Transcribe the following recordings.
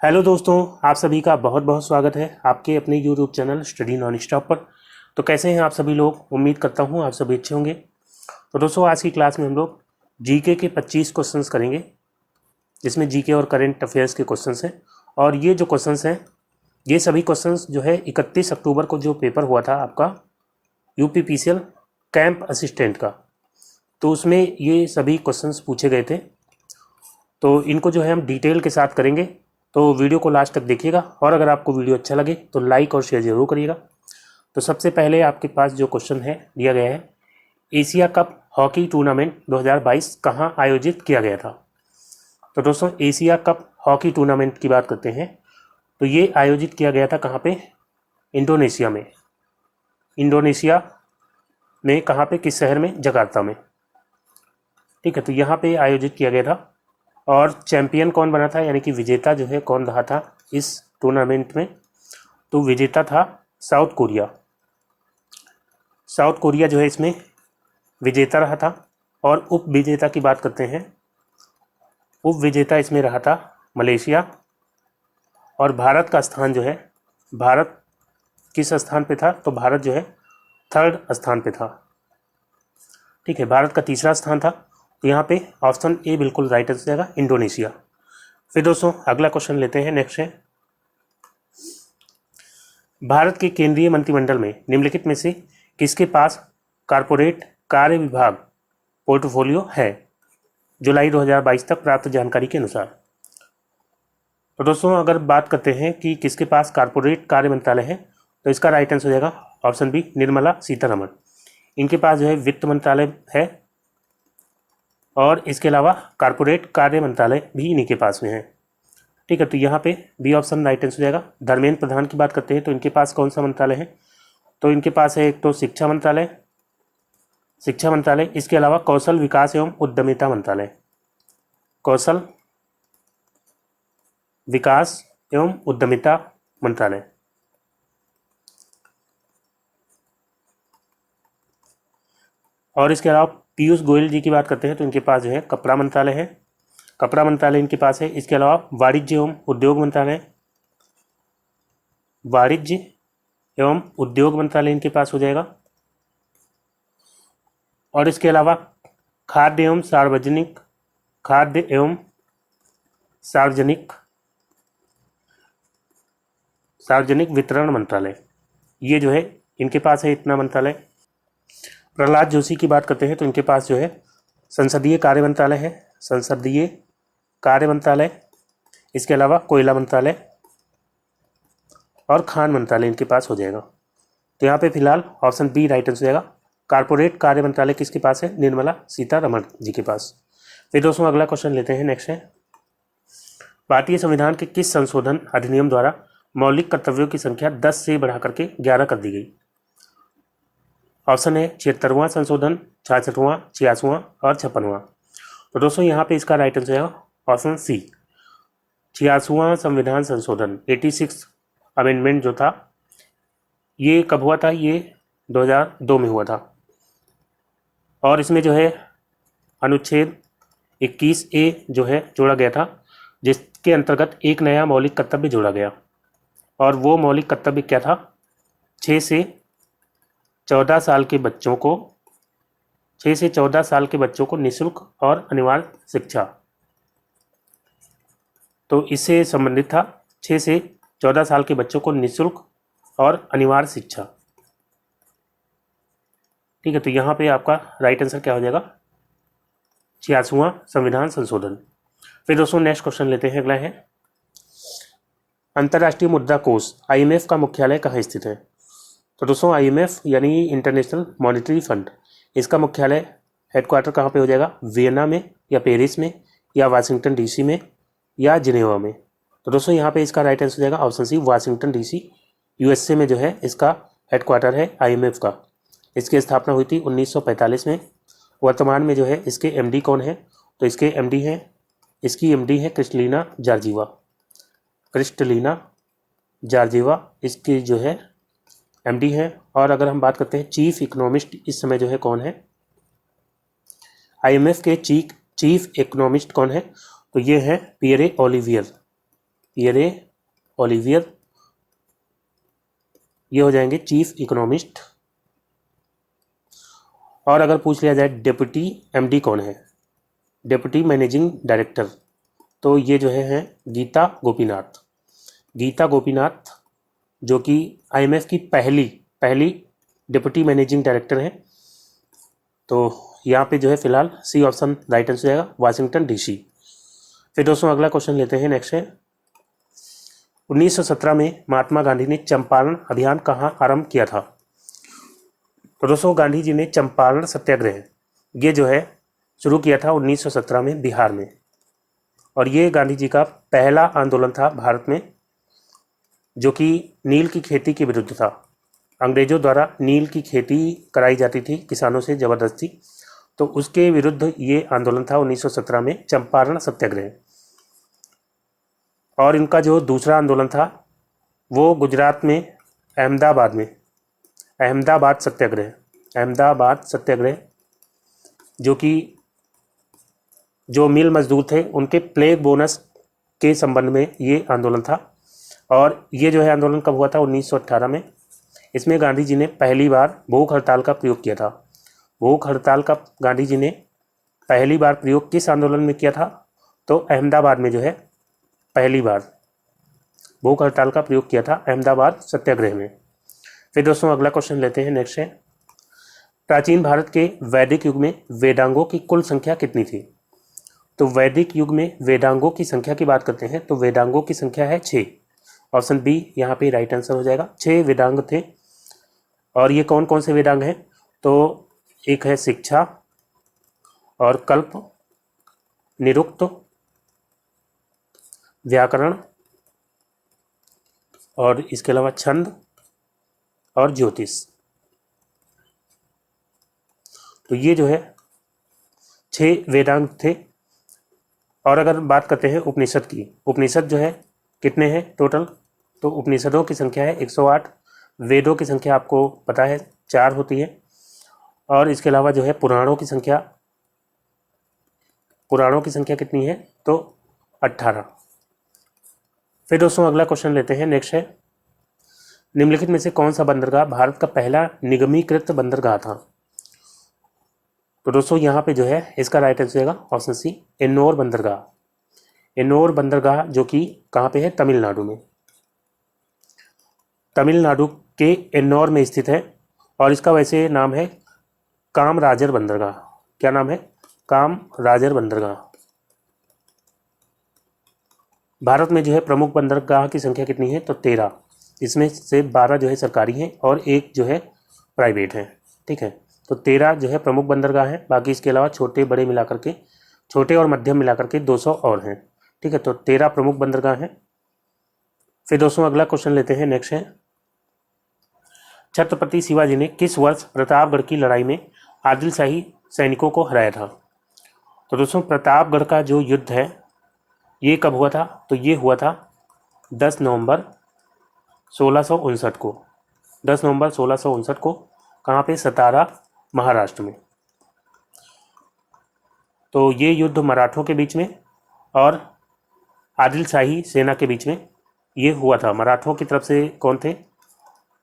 Hello दोस्तों, आप सभी का बहुत बहुत स्वागत है आपके अपने YouTube channel study non stop पर। तो कैसे हैं आप सभी लोग? उम्मीद करता हूं आप सभी अच्छे होंगे। तो दोस्तों, आज की क्लास में हम लोग जीके के 25 क्वेश्चंस करेंगे, जिसमें जीके और करंट अफेयर्स के क्वेश्चंस हैं। और ये जो क्वेश्चंस हैं, ये सभी क्वेश्चंस जो है 31 अक्टूबर को जो पेपर हुआ था आपका यूपीपीसीएल कैंप असिस्टेंट का, तो उसमें ये सभी क्वेश्चंस पूछे गए थे। तो इनको जो है हम डिटेल के साथ करेंगे, तो वीडियो को लास्ट तक देखिएगा। और अगर आपको वीडियो अच्छा लगे तो लाइक और शेयर जरूर करिएगा। तो सबसे पहले आपके पास जो क्वेश्चन है दिया गया है, एशिया कप हॉकी टूर्नामेंट 2022 कहाँ आयोजित किया गया था? तो दोस्तों, एशिया कप हॉकी टूर्नामेंट की बात करते हैं तो ये आयोजित किया गया था कहाँ पे? इंडोनेशिया में। इंडोनेशिया में कहाँ पे, किस शहर में? जकार्ता में। ठीक है, तो यहाँ पे आयोजित किया गया था। और चैंपियन कौन बना था, यानी कि विजेता जो है कौन रहा था इस टूर्नामेंट में? तो विजेता था साउथ कोरिया। साउथ कोरिया जो है इसमें विजेता रहा था। और उप विजेता की बात करते हैं, उप विजेता इसमें रहा था मलेशिया। और भारत का स्थान जो है, भारत किस स्थान पे था? तो भारत जो है 3rd स्थान पे था। ठीक है, भारत का 3रा स्थान था। तो यहाँ पे ऑप्शन ए बिल्कुल राइट आंसर जाएगा, इंडोनेशिया। फिर दोस्तों अगला क्वेश्चन लेते हैं, नेक्स्ट है, भारत के केंद्रीय मंत्रिमंडल में निम्नलिखित में से किसके पास कारपोरेट कार्य विभाग पोर्टफोलियो है जुलाई 2022 तक प्राप्त जानकारी के अनुसार? तो दोस्तों, अगर बात करते हैं कि किसके पास कारपोरेट कार्य मंत्रालय है, तो इसका राइट आंसर हो जाएगा ऑप्शन बी, निर्मला सीतारमण। इनके पास जो है वित्त मंत्रालय है, और इसके अलावा कारपोरेट कार्य मंत्रालय भी इन्हीं के पास में है। ठीक है, तो यहाँ पे बी ऑप्शन राइट आंसर हो जाएगा। धर्मेंद्र प्रधान की बात करते हैं तो इनके पास कौन सा मंत्रालय है? तो इनके पास है एक तो शिक्षा मंत्रालय, इसके अलावा कौशल विकास एवं उद्यमिता मंत्रालय, कौशल विकास एवं उद्यमिता मंत्रालय। और इसके अलावा पीयूष गोयल जी की बात करते हैं तो इनके पास जो है कपड़ा मंत्रालय है, कपड़ा मंत्रालय इनके पास है। इसके अलावा वाणिज्य एवं उद्योग मंत्रालय, वाणिज्य एवं उद्योग मंत्रालय इनके पास हो जाएगा। और इसके अलावा खाद्य एवं सार्वजनिक वितरण मंत्रालय, ये जो है इनके पास है इतना मंत्रालय। प्रहलाद जोशी की बात करते हैं तो इनके पास जो है संसदीय कार्य मंत्रालय है, संसदीय कार्य मंत्रालय। इसके अलावा कोयला मंत्रालय और खान मंत्रालय इनके पास हो जाएगा। तो यहाँ पे फिलहाल ऑप्शन बी राइट आंसर हो जाएगा। कारपोरेट कार्य मंत्रालय किसके पास है? निर्मला सीतारमण जी के पास। फिर दोस्तों अगला क्वेश्चन लेते हैं, नेक्स्ट है, भारतीय संविधान के किस संशोधन अधिनियम द्वारा मौलिक कर्तव्यों की संख्या 10 से बढ़ा करके 11 कर दी गई? ऑप्शन है 76वां संशोधन, 66वां, 86वां और 56वां। तो दोस्तों यहाँ पे इसका राइट आंसर है ऑप्शन सी, 86वां संविधान संशोधन, 86 अमेंडमेंट जो था, ये कब हुआ था? ये 2002 में हुआ था। और इसमें जो है अनुच्छेद 21A जो है जोड़ा गया था, जिसके अंतर्गत एक नया मौलिक कर्तव्य जोड़ा गया। और वो मौलिक कर्तव्य क्या था? 6 से 14 साल के बच्चों को निःशुल्क और अनिवार्य शिक्षा। तो इससे संबंधित था 6 से 14 साल के बच्चों को निःशुल्क और अनिवार्य शिक्षा। ठीक है, तो यहाँ पे आपका राइट आंसर क्या हो जाएगा? 86वां संविधान संशोधन। फिर दोस्तों नेक्स्ट क्वेश्चन लेते हैं, अगला है, अंतर्राष्ट्रीय मुद्रा कोष IMF का मुख्यालय कहाँ स्थित है? तो दोस्तों IMF यानी इंटरनेशनल मॉनेटरी फंड, इसका मुख्यालय हेडक्वार्टर कहाँ पे हो जाएगा? वियना में या पेरिस में या वाशिंगटन DC में या जिनेवा में? तो दोस्तों यहाँ पे इसका राइट आंसर हो जाएगा option C, Washington DC, USA में जो है इसका हेडक्वार्टर है IMF का। इसकी स्थापना हुई थी 1945 में। वर्तमान में जो है इसके MD कौन है? तो इसकी MD है क्रिस्टलिना जार्जिवा, इसकी जो है MD है। और अगर हम बात करते हैं चीफ इकोनॉमिस्ट इस समय जो है कौन है? IMF के चीफ इकोनॉमिस्ट कौन है? तो ये है पियरे पियरे ओलिवियर, ये हो जाएंगे चीफ इकोनॉमिस्ट। और अगर पूछ लिया जाए डेप्यूटी एमडी कौन है, डेप्यूटी मैनेजिंग डायरेक्टर, तो ये जो है गीता गोपीनाथ। गीता गोपीनाथ जो कि आईएमएफ की पहली डिप्टी मैनेजिंग डायरेक्टर हैं। तो यहाँ पे जो है फिलहाल सी ऑप्शन राइट आंसर जाएगा, वाशिंगटन डीसी। फिर दोस्तों अगला क्वेश्चन लेते हैं, नेक्स्ट है 1917 में महात्मा गांधी ने चंपारण अभियान कहाँ आरंभ किया था। तो दोस्तों गांधी जी ने चंपारण सत्याग्रह ये जो है शुरू किया था 1917 में बिहार में, और ये गांधी जी का पहला आंदोलन था भारत में जो कि नील की खेती के विरुद्ध था। अंग्रेजों द्वारा नील की खेती कराई जाती थी किसानों से ज़बरदस्ती, तो उसके विरुद्ध ये आंदोलन था 1917 में चंपारण सत्याग्रह। और इनका जो दूसरा आंदोलन था वो गुजरात में अहमदाबाद सत्याग्रह, जो कि जो मिल मजदूर थे उनके प्लेग बोनस के संबंध में ये आंदोलन था। और ये जो है आंदोलन कब हुआ था, 1918 में। इसमें गांधी जी ने पहली बार भूख हड़ताल का प्रयोग किया था। भूख हड़ताल का गांधी जी ने पहली बार प्रयोग किस आंदोलन में किया था, तो अहमदाबाद में जो है पहली बार भूख हड़ताल का प्रयोग किया था, अहमदाबाद सत्याग्रह में। फिर दोस्तों अगला क्वेश्चन लेते हैं, नेक्स्ट है प्राचीन भारत के वैदिक युग में वेदांगों की कुल संख्या कितनी थी। तो वैदिक युग में वेदांगों की संख्या की बात करते हैं तो वेदांगों की संख्या है 6। ऑप्शन बी यहाँ पे राइट आंसर हो जाएगा, 6 वेदांग थे। और ये कौन कौन से वेदांग हैं, तो एक है शिक्षा और कल्प, निरुक्त, व्याकरण, और इसके अलावा छंद और ज्योतिष। तो ये जो है 6 वेदांग थे। और अगर बात करते हैं उपनिषद की, उपनिषद जो है कितने हैं टोटल, तो उपनिषदों की संख्या है 108। वेदों की संख्या आपको पता है 4 होती है। और इसके अलावा जो है पुराणों की संख्या कितनी है, तो 18। फिर दोस्तों अगला क्वेश्चन लेते हैं, नेक्स्ट है निम्नलिखित में से कौन सा बंदरगाह भारत का पहला निगमीकृत बंदरगाह था। तो दोस्तों यहाँ पे जो है इसका राइट आंसर होगा ऑप्शन सी, एन्नोर बंदरगाह। एन्नोर बंदरगाह जो कि कहाँ पे है, तमिलनाडु में। तमिलनाडु के एन्नोर में स्थित है और इसका वैसे नाम है कामराजर बंदरगाह। क्या नाम है, कामराजर बंदरगाह। भारत में जो है प्रमुख बंदरगाह की संख्या कितनी है, तो 13। इसमें से 12 जो है सरकारी हैं और एक जो है प्राइवेट है। ठीक है, तो 13 जो है प्रमुख बंदरगाह हैं, बाकी इसके अलावा छोटे बड़े मिलाकर के, छोटे और मध्यम मिलाकर के 200 और हैं। ठीक है, तो 13 प्रमुख बंदरगाह हैं। फिर दोस्तों अगला क्वेश्चन लेते हैं, नेक्स्ट है छत्रपति शिवाजी ने किस वर्ष प्रतापगढ़ की लड़ाई में आदिलशाही सैनिकों को हराया था। तो दोस्तों प्रतापगढ़ का जो युद्ध है ये कब हुआ था, तो ये हुआ था 10 नवंबर 1659 को। 10 नवंबर 1659 को कहाँ पे, सतारा, महाराष्ट्र में। तो ये युद्ध मराठों के बीच में और आदिलशाही सेना के बीच में ये हुआ था। मराठों की तरफ से कौन थे,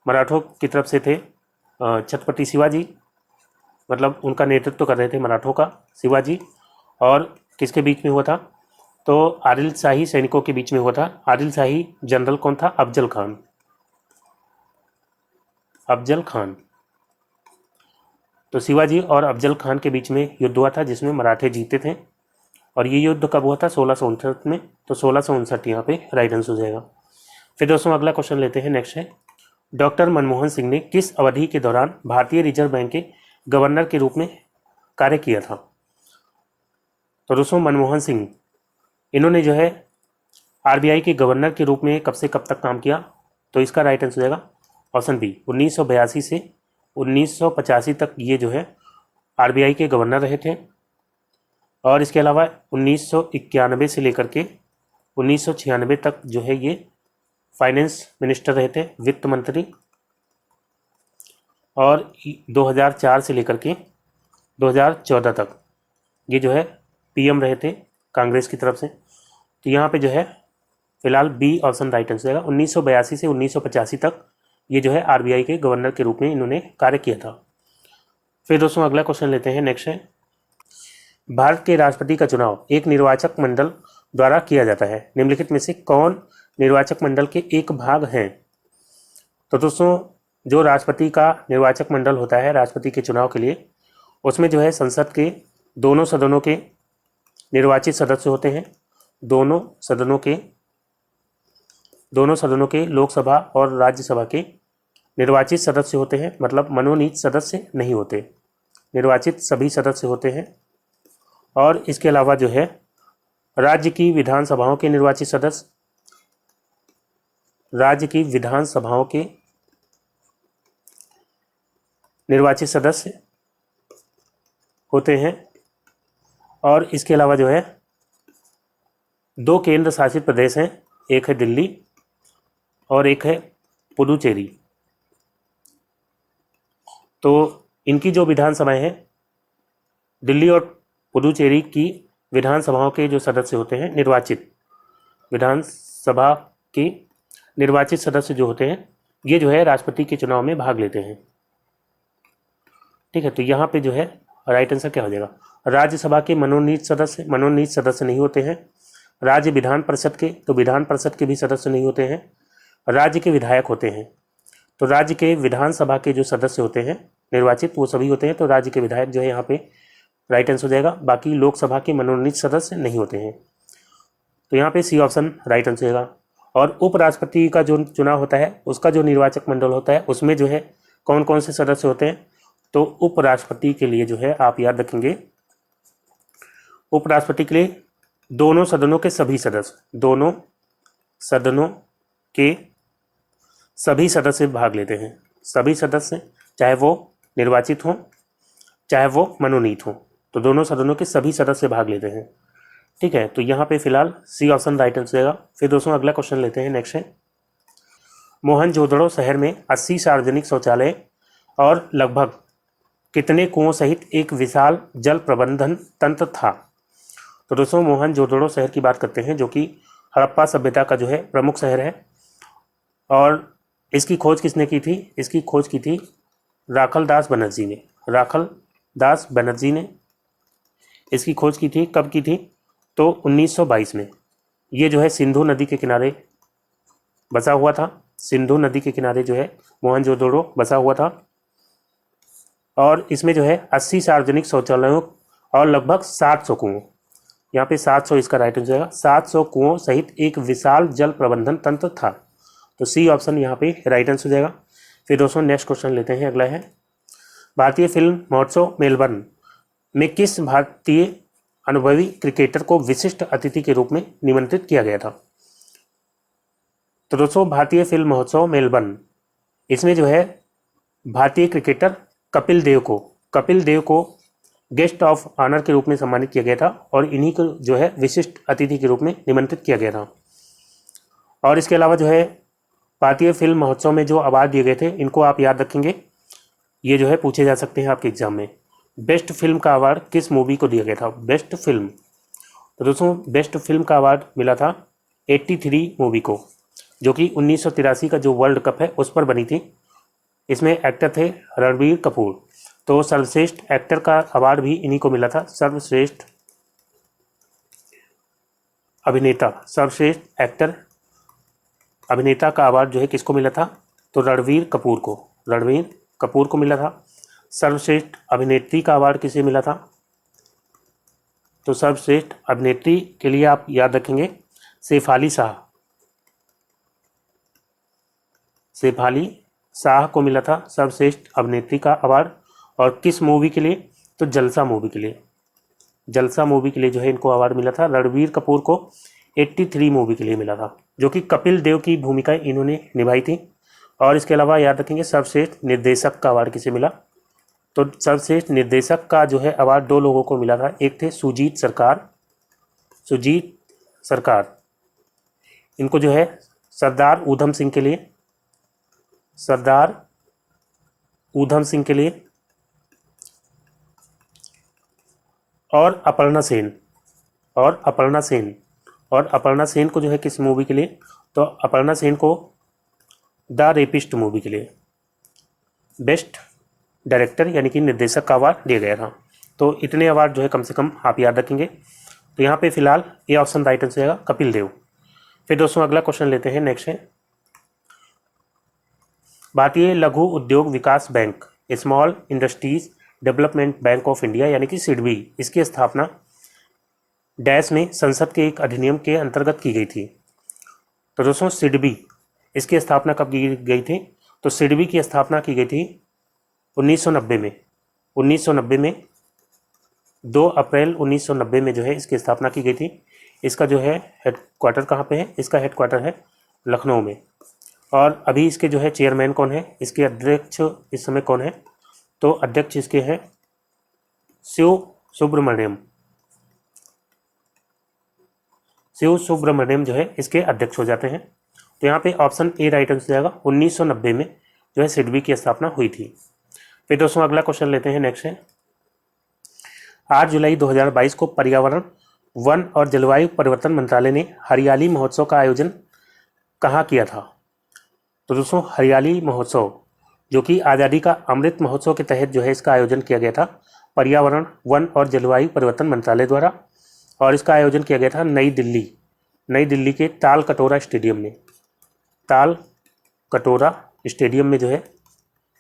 मराठों की तरफ से थे छत्रपति शिवाजी, मतलब उनका नेतृत्व कर रहे थे मराठों का शिवाजी। और किसके बीच में हुआ था, तो आदिलशाही सैनिकों के बीच में हुआ था। आदिलशाही जनरल कौन था, अफजल खान। तो शिवाजी और अफजल खान के बीच में युद्ध हुआ था जिसमें मराठे जीते थे। और ये युद्ध कब हुआ था, 1659 में। तो 1659 यहाँ पे राइट आंसर हो जाएगा। फिर दोस्तों अगला क्वेश्चन लेते हैं, नेक्स्ट है डॉक्टर मनमोहन सिंह ने किस अवधि के दौरान भारतीय रिजर्व बैंक के गवर्नर के रूप में कार्य किया था। तो दोस्तों मनमोहन सिंह इन्होंने जो है आरबीआई के गवर्नर के रूप में कब से कब तक काम किया, तो इसका राइट आंसर हो जाएगा ऑप्शन बी, 1982 से 1985 तक ये जो है आरबीआई के गवर्नर रहे थे। और इसके अलावा 1991 से लेकर के 1996 तक जो है ये फाइनेंस मिनिस्टर रहे थे, वित्त मंत्री। और 2004 से लेकर के 2014 तक ये जो है पीएम रहे थे कांग्रेस की तरफ से। तो यहाँ पे जो है फिलहाल बी ऑप्शन राइट आंसर रहेगा। 1982 से 1985 तक ये जो है आरबीआई के गवर्नर के रूप में इन्होंने कार्य किया था। फिर दोस्तों अगला क्वेश्चन लेते हैं, नेक्स्ट है, भारत के राष्ट्रपति का चुनाव एक निर्वाचक मंडल द्वारा किया जाता है, निम्नलिखित में से कौन निर्वाचक मंडल के एक भाग हैं? तो दोस्तों जो राष्ट्रपति का निर्वाचक मंडल होता है राष्ट्रपति के चुनाव के लिए, उसमें जो है संसद के दोनों सदनों के निर्वाचित सदस्य होते हैं, दोनों सदनों के लोकसभा और राज्यसभा के निर्वाचित सदस्य होते हैं, मतलब मनोनीत सदस्य नहीं होते, निर्वाचित सभी सदस्य होते हैं। और इसके अलावा जो है राज्य की विधानसभाओं के निर्वाचित सदस्य, राज्य की विधानसभाओं के निर्वाचित सदस्य होते हैं। और इसके अलावा जो है दो केंद्र शासित प्रदेश हैं, एक है दिल्ली और एक है पुडुचेरी। तो इनकी जो विधानसभाएं हैं, दिल्ली और पुडुचेरी की विधानसभाओं के जो सदस्य होते हैं, निर्वाचित विधानसभा के निर्वाचित सदस्य जो होते हैं, ये जो है राष्ट्रपति के चुनाव में भाग लेते हैं। ठीक है, तो यहाँ पे जो है राइट आंसर क्या हो जाएगा? राज्यसभा के मनोनीत सदस्य नहीं होते हैं। राज्य विधान परिषद के, तो विधान परिषद के भी सदस्य नहीं होते हैं। राज्य के विधायक होते हैं, तो राज्य के विधानसभा के जो सदस्य होते हैं निर्वाचित, वो सभी होते हैं, तो राज्य के विधायक जो है यहाँ पे राइट आंसर हो जाएगा। बाकी लोकसभा के मनोनीत सदस्य नहीं होते हैं, तो यहाँ पे सी ऑप्शन राइट आंसर होगा। और उपराष्ट्रपति का जो चुनाव होता है, उसका जो निर्वाचक मंडल होता है, उसमें जो है कौन कौन से सदस्य होते हैं? तो उपराष्ट्रपति के लिए जो है आप याद रखेंगे, उपराष्ट्रपति के लिए दोनों सदनों के सभी सदस्य, दोनों सदनों के सभी सदस्य भाग लेते हैं। सभी सदस्य, चाहे वो निर्वाचित हों चाहे वो मनोनीत हों, तो दोनों सदनों के सभी सदस्य भाग लेते हैं। ठीक है, तो यहाँ पे फिलहाल सी ऑप्शन राइट आंसर रहेगा। फिर दोस्तों अगला क्वेश्चन लेते हैं, नेक्स्ट है, मोहनजोदड़ो शहर में 80 सार्वजनिक शौचालय और लगभग कितने कुओं सहित एक विशाल जल प्रबंधन तंत्र था? तो दोस्तों मोहनजोदड़ो शहर की बात करते हैं, जो कि हड़प्पा सभ्यता का जो है प्रमुख शहर है। और इसकी खोज किसने की थी? इसकी खोज की थी राखल दास बनर्जी ने। राखल दास बनर्जी ने इसकी खोज की थी। कब की थी? तो 1922 में। ये जो है सिंधु नदी के किनारे बसा हुआ था। सिंधु नदी के किनारे जो है मोहनजोदड़ो बसा हुआ था। और इसमें जो है 80 सार्वजनिक शौचालयों और लगभग 700 कुओं, यहाँ पे 700 इसका राइट आंसर जाएगा, 700 कुओं सहित एक विशाल जल प्रबंधन तंत्र था। तो सी ऑप्शन यहाँ पे राइट आंसर हो जाएगा। फिर दोस्तों नेक्स्ट क्वेश्चन लेते हैं, अगला है, भारतीय फिल्म महोत्सव मेलबर्न में किस भारतीय अनुभवी क्रिकेटर को विशिष्ट अतिथि के रूप में निमंत्रित किया गया था? तो दोस्तों भारतीय फिल्म महोत्सव मेलबर्न, इसमें जो है भारतीय क्रिकेटर कपिल देव को गेस्ट ऑफ ऑनर के रूप में सम्मानित किया गया था और इन्हीं को जो है विशिष्ट अतिथि के रूप में निमंत्रित किया गया था। और इसके अलावा जो है भारतीय फिल्म महोत्सव में जो अवार्ड दिए गए थे, इनको आप याद रखेंगे, ये जो है पूछे जा सकते हैं आपके एग्जाम में। बेस्ट फिल्म का अवार्ड किस मूवी को दिया गया था? बेस्ट फिल्म, तो दोस्तों बेस्ट फिल्म का अवार्ड मिला था 83 मूवी को, जो कि 1983 का जो वर्ल्ड कप है उस पर बनी थी। इसमें एक्टर थे रणबीर कपूर, तो सर्वश्रेष्ठ एक्टर का अवार्ड भी इन्हीं को मिला था। सर्वश्रेष्ठ अभिनेता, सर्वश्रेष्ठ एक्टर अभिनेता का अवार्ड जो है किसको मिला था? तो रणबीर कपूर को मिला था। सर्वश्रेष्ठ अभिनेत्री का अवार्ड किसे मिला था? तो सर्वश्रेष्ठ अभिनेत्री के लिए आप याद रखेंगे शेफाली शाह को मिला था सर्वश्रेष्ठ अभिनेत्री का अवार्ड। और किस मूवी के लिए? तो जलसा मूवी के लिए जो है इनको अवार्ड मिला था। रणबीर कपूर को 83 मूवी के लिए मिला था, जो कि कपिल देव की भूमिका इन्होंने निभाई थी। और इसके अलावा याद रखेंगे सर्वश्रेष्ठ निर्देशक का अवार्ड किसे मिला? तो सर्वश्रेष्ठ निर्देशक का जो है अवार्ड 2 लोगों को मिला था। एक थे सुजीत सरकार, इनको जो है सरदार ऊधम सिंह के लिए और अपर्णा सेन और अपर्णा सेन को जो है किस मूवी के लिए, तो अपर्णा सेन को द रेपिस्ट मूवी के लिए बेस्ट डायरेक्टर यानी कि निर्देशक का अवार्ड दिया गया था। तो इतने अवार्ड जो है कम से कम आप याद रखेंगे। तो यहाँ पे फिलहाल ये ऑप्शन राइट आंसर जाएगा कपिल देव। फिर दोस्तों अगला क्वेश्चन लेते हैं, नेक्स्ट है Bharatiya Laghu Udyog Vikas Bank Small Industries Development Bank of India यानी कि सिडबी, इसकी स्थापना डैश में संसद के एक अधिनियम के अंतर्गत की गई थी। तो दोस्तों सिडबी इसकी स्थापना कब की गई थी, तो सिडबी की स्थापना की गई थी 1990 में। 1990 में 2 अप्रैल 1990 में जो है इसकी स्थापना की गई थी। इसका जो है हेडक्वार्टर कहाँ पे है, इसका हेडक्वार्टर है लखनऊ में। और अभी इसके जो है चेयरमैन कौन है, इसके अध्यक्ष इस समय कौन है, तो अध्यक्ष इसके हैं शिव सुब्रमण्यम जो है इसके अध्यक्ष हो जाते हैं। तो यहाँ पे ऑप्शन ए राइट आंसर जाएगा। 1990 में जो है सिडबी की स्थापना हुई थी। फिर दोस्तों अगला क्वेश्चन लेते हैं, नेक्स्ट है 8 जुलाई 2022 को पर्यावरण, वन और जलवायु परिवर्तन मंत्रालय ने हरियाली महोत्सव का आयोजन कहाँ किया था। तो दोस्तों हरियाली महोत्सव जो कि आज़ादी का अमृत महोत्सव के तहत जो है इसका आयोजन किया गया था पर्यावरण, वन और जलवायु परिवर्तन मंत्रालय द्वारा। और इसका आयोजन किया गया था नई दिल्ली के ताल कटोरा स्टेडियम में जो है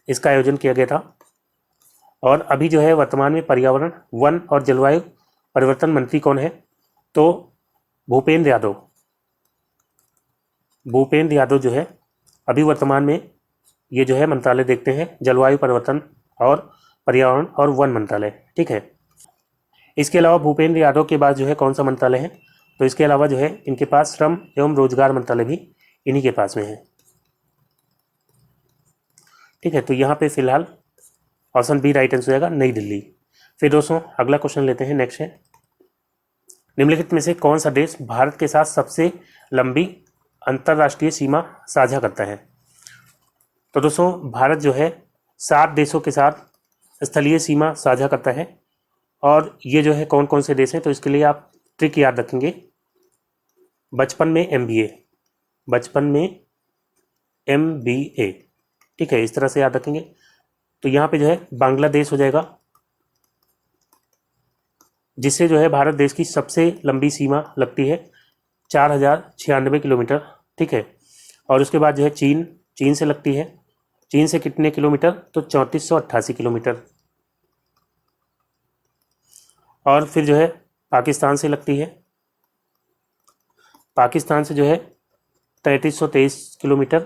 इसका आयोजन किया गया था। और अभी जो है वर्तमान में पर्यावरण, वन और जलवायु परिवर्तन मंत्री कौन है, तो भूपेंद्र यादव जो है अभी वर्तमान में ये जो है मंत्रालय देखते हैं, जलवायु परिवर्तन और पर्यावरण और वन मंत्रालय, ठीक है। इसके अलावा भूपेंद्र यादव के बाद जो है कौन सा मंत्रालय है, तो इसके अलावा जो है इनके पास श्रम एवं रोजगार मंत्रालय भी इन्हीं के पास में है, ठीक है। तो यहाँ पे फिलहाल ऑप्शन बी राइट आंसर हो जाएगा नई दिल्ली। फिर दोस्तों अगला क्वेश्चन लेते हैं, नेक्स्ट है निम्नलिखित में से कौन सा देश भारत के साथ सबसे लंबी अंतर्राष्ट्रीय सीमा साझा करता है। तो दोस्तों भारत जो है 7 देशों के साथ स्थलीय सीमा साझा करता है। और ये जो है कौन कौन से देश हैं, तो इसके लिए आप ट्रिक याद रखेंगे, बचपन में MBA, ठीक है, इस तरह से याद रखेंगे। तो यहाँ पे जो है बांग्लादेश हो जाएगा, जिससे जो है भारत देश की सबसे लंबी सीमा लगती है 4096 किलोमीटर, ठीक है। और उसके बाद जो है चीन से लगती है, चीन से कितने किलोमीटर, तो 3488 किलोमीटर। और फिर जो है पाकिस्तान से लगती है, पाकिस्तान से जो है 3323 किलोमीटर।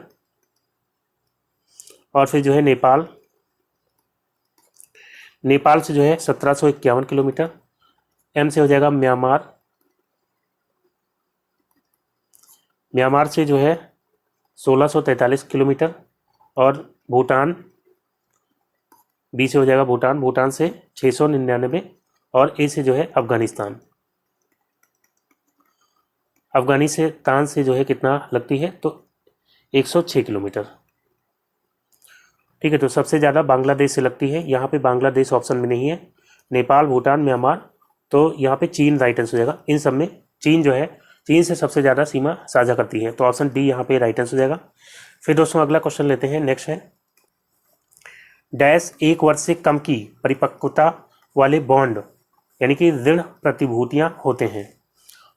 और फिर जो है नेपाल से जो है 1751 किलोमीटर। एम से हो जाएगा म्यांमार से जो है 1643 किलोमीटर। और भूटान, बी से हो जाएगा भूटान से 699। और ए से जो है अफगानिस्तान से जो है कितना लगती है, तो 106 किलोमीटर, ठीक है। तो सबसे ज़्यादा बांग्लादेश से लगती है, यहाँ पे बांग्लादेश ऑप्शन में नहीं है, नेपाल, भूटान, म्यांमार, तो यहाँ पे चीन राइट आंसर हो जाएगा। इन सब में चीन से सबसे ज़्यादा सीमा साझा करती है, तो ऑप्शन डी यहाँ पे राइट आंसर हो जाएगा। फिर दोस्तों अगला क्वेश्चन लेते हैं, नेक्स्ट है डैश 1 वर्ष से कम की परिपक्वता वाले बॉन्ड यानी कि ऋण प्रतिभूतियाँ होते हैं।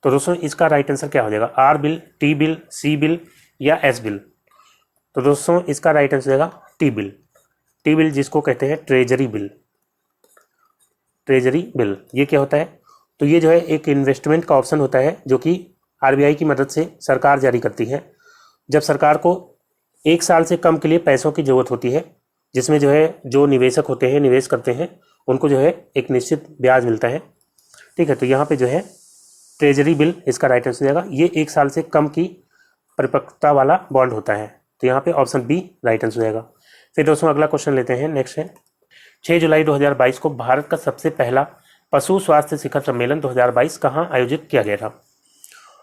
तो दोस्तों इसका राइट आंसर क्या हो जाएगा, R bill, T bill, C bill या एस बिल। तो दोस्तों इसका राइट आंसर जाएगा टी बिल, जिसको कहते हैं ट्रेजरी बिल। ये क्या होता है, तो ये जो है एक इन्वेस्टमेंट का ऑप्शन होता है जो कि आरबीआई की मदद से सरकार जारी करती है। जब सरकार को 1 साल से कम के लिए पैसों की ज़रूरत होती है, जिसमें जो है जो निवेशक होते हैं, निवेश करते हैं, उनको जो है एक निश्चित ब्याज मिलता है, ठीक है। तो यहाँ पे जो है ट्रेजरी बिल इसका राइट आंसर जाएगा। ये 1 साल से कम की परिपक्वता वाला बॉन्ड होता है, तो यहाँ पे ऑप्शन बी राइट आंसर जाएगा। फिर दोस्तों अगला क्वेश्चन लेते हैं, नेक्स्ट है 6 जुलाई 2022 को भारत का सबसे पहला पशु स्वास्थ्य शिखर सम्मेलन 2022 कहाँ आयोजित किया गया था।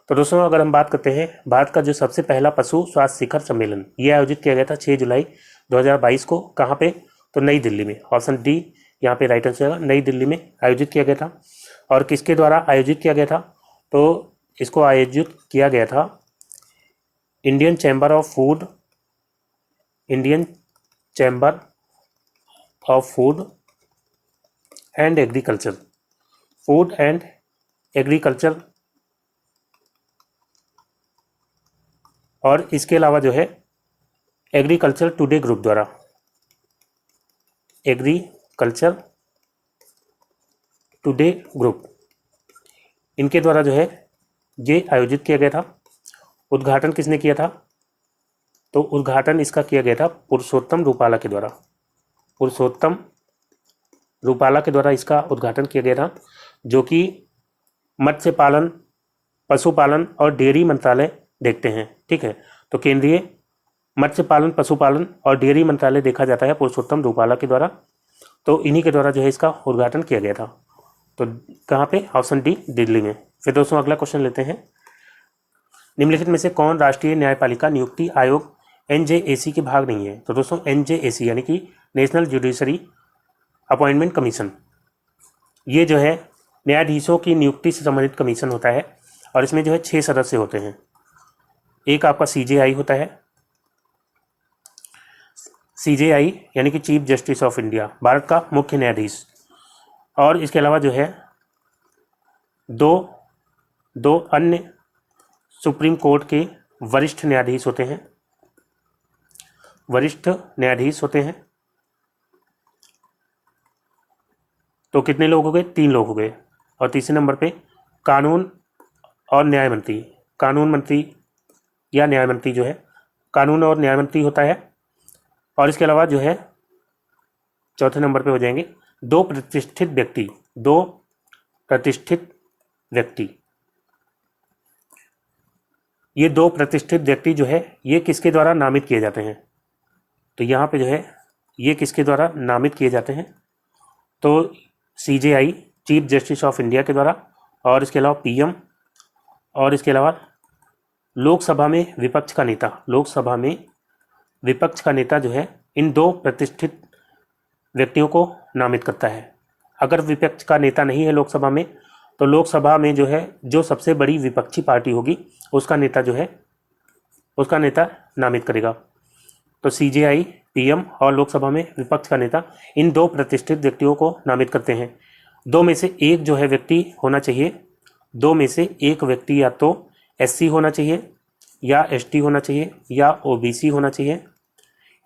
तो दोस्तों अगर हम बात करते हैं भारत का जो सबसे पहला पशु स्वास्थ्य शिखर सम्मेलन ये आयोजित किया गया था 6 जुलाई 2022 को, कहाँ पे, तो नई दिल्ली में। ऑप्शन डी यहाँ पे राइट आंसर जाएगा, नई दिल्ली में आयोजित किया गया था। और किसके द्वारा आयोजित किया गया था, तो इसको आयोजित किया गया था Indian chamber of food and agriculture और इसके अलावा जो है एग्रीकल्चर टुडे ग्रुप द्वारा, एग्रीकल्चर टुडे ग्रुप, इनके द्वारा जो है ये आयोजित किया गया था। उद्घाटन किसने किया था? तो उद्घाटन इसका किया गया था पुरुषोत्तम रूपाला के द्वारा। पुरुषोत्तम रूपाला के द्वारा इसका उद्घाटन किया गया था, जो कि मत्स्य पालन, पशुपालन और डेयरी मंत्रालय देखते हैं। ठीक है, तो केंद्रीय मत्स्य पालन, पशुपालन और डेयरी मंत्रालय देखा जाता है पुरुषोत्तम रूपाला के द्वारा। तो इन्हीं के द्वारा जो है इसका उद्घाटन किया गया था। तो कहाँ पे? ऑप्शन डी, दिल्ली में। फिर दोस्तों अगला क्वेश्चन लेते हैं। निम्नलिखित में से कौन राष्ट्रीय न्यायपालिका नियुक्ति आयोग NJAC के भाग नहीं है? तो दोस्तों NJAC यानी कि नेशनल जुडिशरी अपॉइंटमेंट कमीशन, ये जो है न्यायाधीशों की नियुक्ति से संबंधित कमीशन होता है और इसमें जो है 6 सदस्य होते हैं। एक आपका CJI होता है, CJI यानी कि chief justice of India, Bharat का मुख्य न्यायाधीश। और इसके अलावा जो है दो अन्य सुप्रीम कोर्ट के वरिष्ठ न्यायाधीश होते हैं, तो कितने लोग हो गए? 3 लोग हो गए। और तीसरे नंबर पे कानून और न्याय मंत्री, कानून मंत्री या न्याय मंत्री जो है, कानून और न्याय मंत्री होता है। और इसके अलावा जो है चौथे नंबर पे हो जाएंगे 2 प्रतिष्ठित व्यक्ति। ये 2 प्रतिष्ठित व्यक्ति जो है ये किसके द्वारा नामित किए जाते हैं? तो यहाँ पे जो है ये किसके द्वारा नामित किए जाते हैं? तो CJI chief justice of India के द्वारा, और इसके अलावा PM, और इसके अलावा लोकसभा में विपक्ष का नेता जो है इन 2 प्रतिष्ठित व्यक्तियों को नामित करता है। अगर विपक्ष का नेता नहीं है लोकसभा में, तो लोकसभा में जो है जो सबसे बड़ी विपक्षी पार्टी होगी उसका नेता नामित करेगा। तो CJI, PM और लोकसभा में विपक्ष का नेता इन 2 प्रतिष्ठित व्यक्तियों को नामित करते हैं। 2 में से एक जो है व्यक्ति होना चाहिए, 2 में से एक व्यक्ति या तो SC होना चाहिए या ST होना चाहिए या OBC होना चाहिए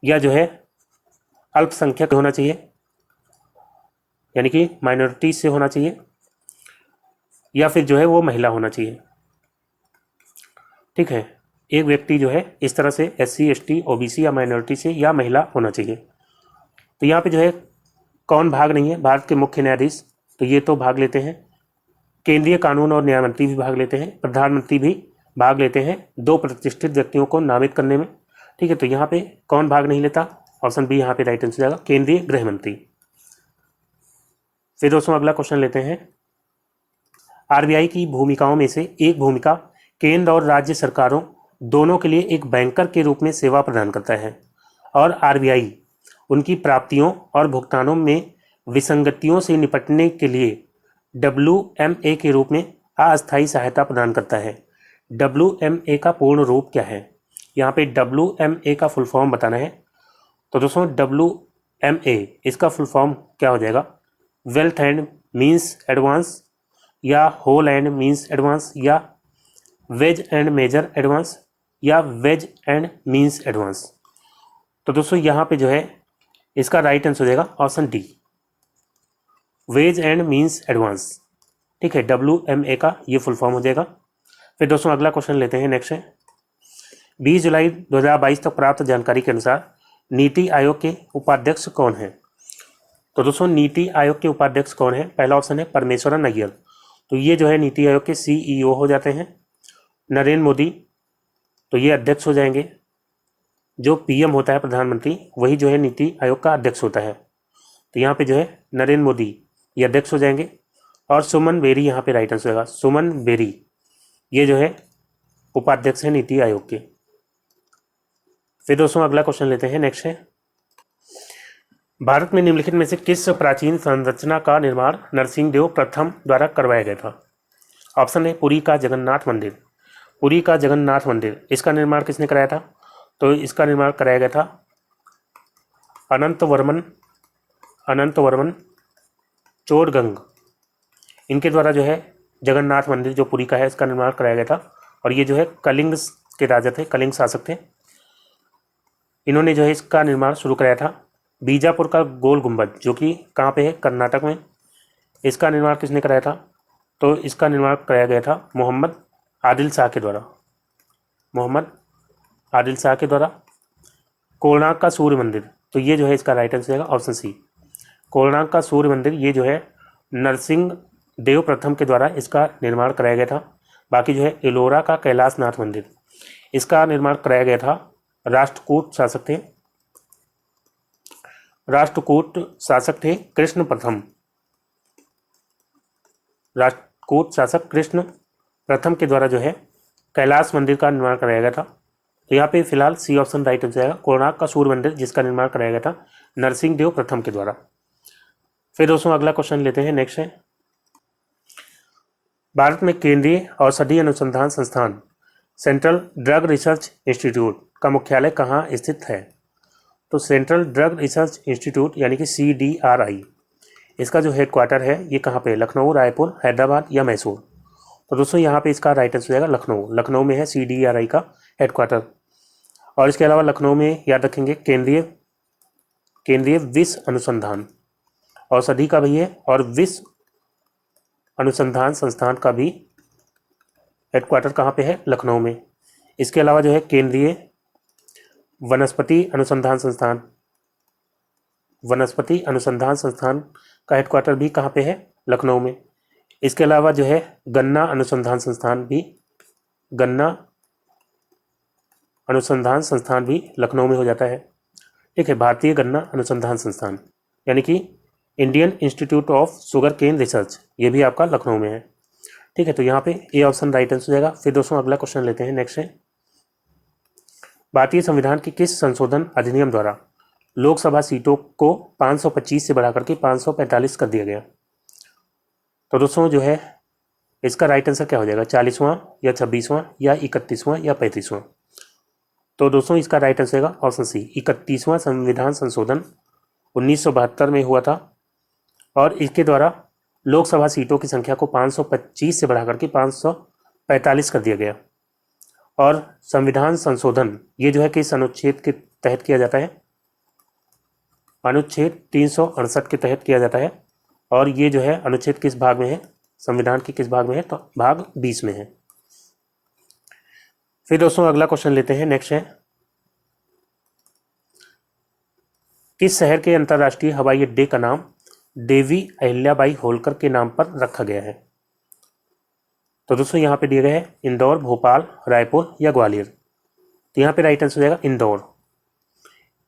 या जो है अल्पसंख्यक होना चाहिए यानी कि माइनॉरिटी से होना चाहिए, या फिर जो है वो महिला होना चाहिए। ठीक है, एक व्यक्ति जो है इस तरह से SC, ST, OBC या माइनॉरिटी से या महिला होना चाहिए। तो यहाँ पे जो है कौन भाग नहीं है? भारत के मुख्य न्यायाधीश, तो ये तो भाग लेते हैं। केंद्रीय कानून और न्याय मंत्री भी भाग लेते हैं, प्रधानमंत्री भी भाग लेते हैं 2 प्रतिष्ठित व्यक्तियों को नामित करने में। ठीक है, तो यहाँ पे कौन भाग नहीं लेता? ऑप्शन बी यहाँ पे राइट आंसर जाएगा, केंद्रीय गृह मंत्री। फिर दोस्तों अगला क्वेश्चन लेते हैं। RBI की भूमिकाओं में से एक भूमिका केंद्र और राज्य सरकारों दोनों के लिए एक बैंकर के रूप में सेवा प्रदान करता है, और RBI उनकी प्राप्तियों और भुगतानों में विसंगतियों से निपटने के लिए WMA के रूप में अस्थायी सहायता प्रदान करता है। WMA का पूर्ण रूप क्या है? यहाँ पे WMA का फुल फॉर्म बताना है। तो दोस्तों WMA इसका फुल फॉर्म क्या हो जाएगा? वेल्थ एंड मीन्स एडवांस, या होल एंड मीन्स एडवांस, या वेज एंड मेजर एडवांस, या वेज एंड मीन्स एडवांस। तो दोस्तों यहाँ पे जो है इसका राइट आंसर हो जाएगा option D, ways and means advance. ठीक है, WMA का ये फुल फॉर्म हो जाएगा। फिर दोस्तों अगला क्वेश्चन लेते हैं। नेक्स्ट है 20 जुलाई 2022 तक प्राप्त जानकारी के अनुसार नीति आयोग के उपाध्यक्ष कौन है? तो दोस्तों नीति आयोग के उपाध्यक्ष कौन है? पहला ऑप्शन है परमेश्वरन अय्यर, तो ये जो है नीति आयोग के CEO हो जाते हैं। नरेंद्र मोदी, तो ये अध्यक्ष हो जाएंगे। जो PM होता है प्रधानमंत्री, वही जो है नीति आयोग का अध्यक्ष होता है। तो यहाँ पे जो है नरेंद्र मोदी ये अध्यक्ष हो जाएंगे, और सुमन बेरी यहाँ पे राइट आंसर होगा। सुमन बेरी ये जो है उपाध्यक्ष है नीति आयोग के। फिर दोस्तों अगला क्वेश्चन लेते हैं। नेक्स्ट है भारत में निम्नलिखित में से किस प्राचीन संरचना का निर्माण नरसिंह देव प्रथम द्वारा करवाया गया था? ऑप्शन है पुरी का जगन्नाथ मंदिर। पुरी का जगन्नाथ मंदिर, इसका निर्माण किसने कराया था? तो इसका निर्माण कराया गया था अनंत वर्मन चोडगंग, इनके द्वारा जो है जगन्नाथ मंदिर जो पुरी का है इसका निर्माण कराया गया था। और ये जो है कलिंग के राजा थे, कलिंग शासक थे, इन्होंने जो है इसका निर्माण शुरू कराया था। बीजापुर का गोल गुंबद जो कि कहाँ पे है? कर्नाटक में, इसका निर्माण किसने कराया था? तो इसका निर्माण कराया गया था मोहम्मद आदिल शाह के द्वारा, मोहम्मद आदिल शाह के द्वारा। कोणार्क का सूर्य मंदिर, तो ये जो है इसका राइट आंसर रहेगा ऑप्शन सी, कोणार्क का सूर्य मंदिर, ये जो है नरसिंह देव प्रथम के द्वारा इसका निर्माण कराया गया था। बाकी जो है एलोरा का कैलाशनाथ मंदिर, इसका निर्माण कराया गया था राष्ट्रकूट शासक थे कृष्ण प्रथम, राष्ट्रकूट शासक कृष्ण प्रथम के द्वारा जो है कैलाश मंदिर का निर्माण कराया गया था। तो यहाँ पे फिलहाल सी ऑप्शन राइट आंसर आएगा, कोणार्क का सूर्य मंदिर जिसका निर्माण कराया गया था नरसिंह देव प्रथम के द्वारा। फिर दोस्तों अगला क्वेश्चन लेते हैं, नेक्स्ट है, भारत में केंद्रीय औषधि अनुसंधान संस्थान सेंट्रल ड्रग रिसर्च इंस्टीट्यूट का मुख्यालय कहाँ स्थित है? तो सेंट्रल ड्रग रिसर्च इंस्टीट्यूट यानी कि CDRI, इसका जो हेडक्वार्टर है ये कहाँ पे? लखनऊ, रायपुर, हैदराबाद या मैसूर? तो दोस्तों यहाँ पे इसका राइट आंसर जाएगा लखनऊ, लखनऊ में है CDRI का हेडक्वार्टर। और इसके अलावा लखनऊ में याद रखेंगे केंद्रीय विष अनुसंधान औषधि का भी है और विष अनुसंधान संस्थान का भी हेडक्वार्टर कहाँ पे है? लखनऊ में। इसके अलावा जो है केंद्रीय वनस्पति अनुसंधान संस्थान का हेडक्वार्टर भी कहाँ पे है? लखनऊ में। इसके अलावा जो है गन्ना अनुसंधान संस्थान भी लखनऊ में हो जाता है। ठीक है, भारतीय गन्ना अनुसंधान संस्थान यानी कि Indian Institute of Sugarcane Research, ये भी आपका लखनऊ में है। ठीक है, तो यहाँ पे ए ऑप्शन राइट आंसर हो जाएगा। फिर दोस्तों अगला क्वेश्चन लेते हैं, नेक्स्ट है, भारतीय संविधान के किस संशोधन अधिनियम द्वारा लोकसभा सीटों को 525 से बढ़ाकर के 545 कर दिया गया? तो दोस्तों जो है इसका राइट आंसर क्या हो जाएगा? 40वां या 26वां या 31वां या 35वां? तो दोस्तों इसका राइट आंसर होगा ऑप्शन सी, 31वां संविधान संशोधन 1972 में हुआ था और इसके द्वारा लोकसभा सीटों की संख्या को 525 से बढ़ाकर के 545 कर दिया गया। और संविधान संशोधन ये जो है किस अनुच्छेद के तहत किया जाता है? अनुच्छेद 368 के तहत किया जाता है। और ये जो है अनुच्छेद किस भाग में है? संविधान के किस भाग में है? तो भाग 20 में है। फिर दोस्तों अगला क्वेश्चन लेते हैं, नेक्स्ट है, किस शहर के अंतर्राष्ट्रीय हवाई अड्डे का नाम देवी अहिल्याबाई होलकर के नाम पर रखा गया है? तो दोस्तों यहाँ पे दिए गए हैं इंदौर, भोपाल, रायपुर या ग्वालियर। तो यहाँ पे राइट आंसर हो जाएगा इंदौर।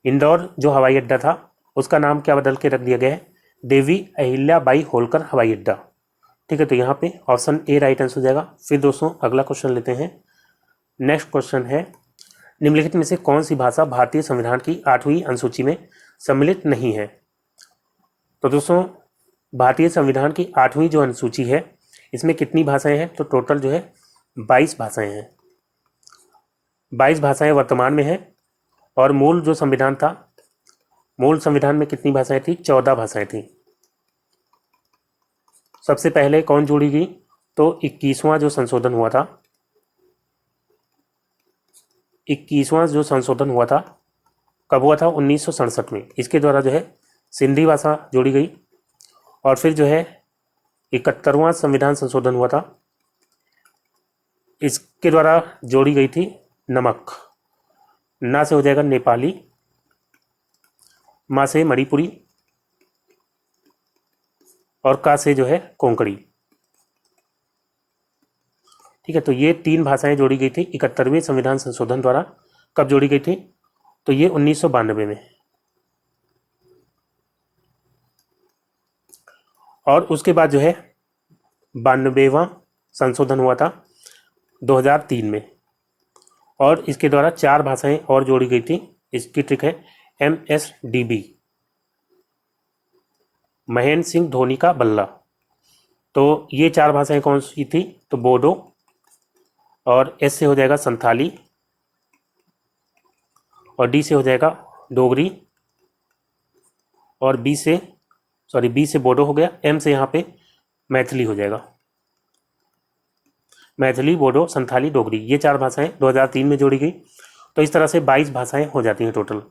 इंदौर जो हवाई अड्डा था उसका नाम क्या बदल के रख दिया गया है? देवी अहिल्याबाई होलकर हवाई अड्डा। ठीक है, तो यहाँ पे ऑप्शन ए राइट आंसर हो जाएगा। फिर दोस्तों अगला क्वेश्चन लेते हैं, नेक्स्ट क्वेश्चन है, निम्नलिखित में से कौन सी भाषा भारतीय संविधान की 8वीं अनुसूची में सम्मिलित नहीं है? तो दोस्तों भारतीय संविधान की 8वीं जो अनुसूची है इसमें कितनी भाषाएं हैं? तो टोटल जो है 22 भाषाएं हैं। 22 भाषाएं वर्तमान में हैं और मूल जो संविधान था, मूल संविधान में कितनी भाषाएं थी? 14 भाषाएं थी। सबसे पहले कौन जोड़ी गई? तो 21वां जो संशोधन हुआ था, 21वां जो संशोधन हुआ था कब हुआ था? 1967 में। इसके द्वारा जो है सिंधी भाषा जोड़ी गई। और फिर जो है 71वां संविधान संशोधन हुआ था, इसके द्वारा जोड़ी गई थी नमक, ना से हो जाएगा नेपाली, मा से मणिपुरी और का से जो है कोंकणी। ठीक है, तो ये 3 भाषाएं जोड़ी गई थी 71वें संविधान संशोधन द्वारा। कब जोड़ी गई थी? तो ये 1992 में। और उसके बाद जो है 92वां संशोधन हुआ था 2003 में और इसके द्वारा 4 भाषाएं और जोड़ी गई थी। इसकी ट्रिक है MSDB, महेंद्र सिंह धोनी का बल्ला। तो ये 4 भाषाएं कौन सी थी? तो बोडो, और एस से हो जाएगा संथाली, और डी से हो जाएगा डोगरी, और बी से बोडो हो गया, एम से यहाँ पे मैथिली हो जाएगा। मैथिली, बोडो, संथाली, डोगरी, ये 4 भाषाएं 2003 में जोड़ी गई। तो इस तरह से 22 भाषाएं हो जाती हैं टोटल।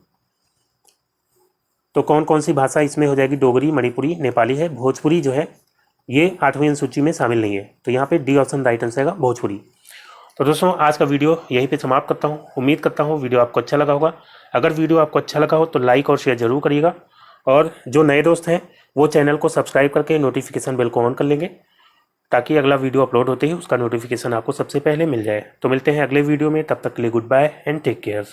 तो कौन कौन सी भाषा इसमें हो जाएगी? डोगरी, मणिपुरी, नेपाली है। भोजपुरी जो है ये 8वीं अनुसूची में शामिल नहीं है, तो यहाँ पे डी ऑप्शन राइट आंसर आएगा, भोजपुरी। तो दोस्तों आज का वीडियो यहीं पे समाप्त करता हूँ। उम्मीद करता हूँ वीडियो आपको अच्छा लगा होगा। अगर वीडियो आपको अच्छा लगा हो तो लाइक और शेयर जरूर करिएगा, और जो नए दोस्त हैं वो चैनल को सब्सक्राइब करके नोटिफिकेशन बेल को ऑन कर लेंगे, ताकि अगला वीडियो अपलोड होते ही उसका नोटिफिकेशन आपको सबसे पहले मिल जाए। तो मिलते हैं अगले वीडियो में, तब तक के लिए goodbye and take care.